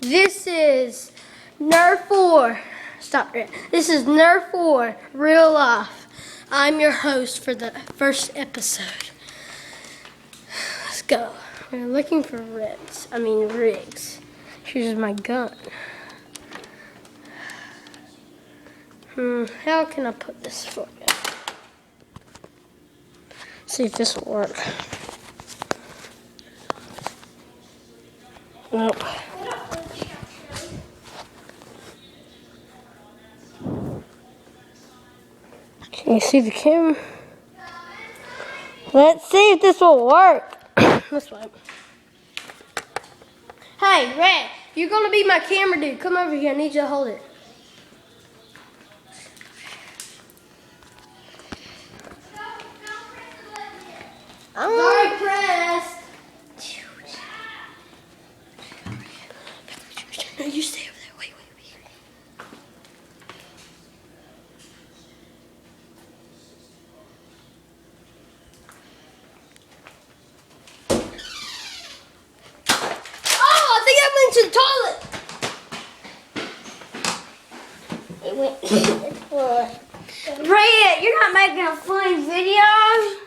This is Nerf 4. Stop it. This is Nerf 4 Real Life. I'm your host for the first episode. Let's go. We're looking for rigs. Here's my gun. How can I put this for you? See if this will work. Nope. Can you see the camera? Let's see if this will work. This way. Hey, Red, you're gonna be my camera dude. Come over here. I need you to hold it. I'm already pressed. No, you stay over there. Wait. Oh, I think I went to the toilet. Red, you're not making a funny video.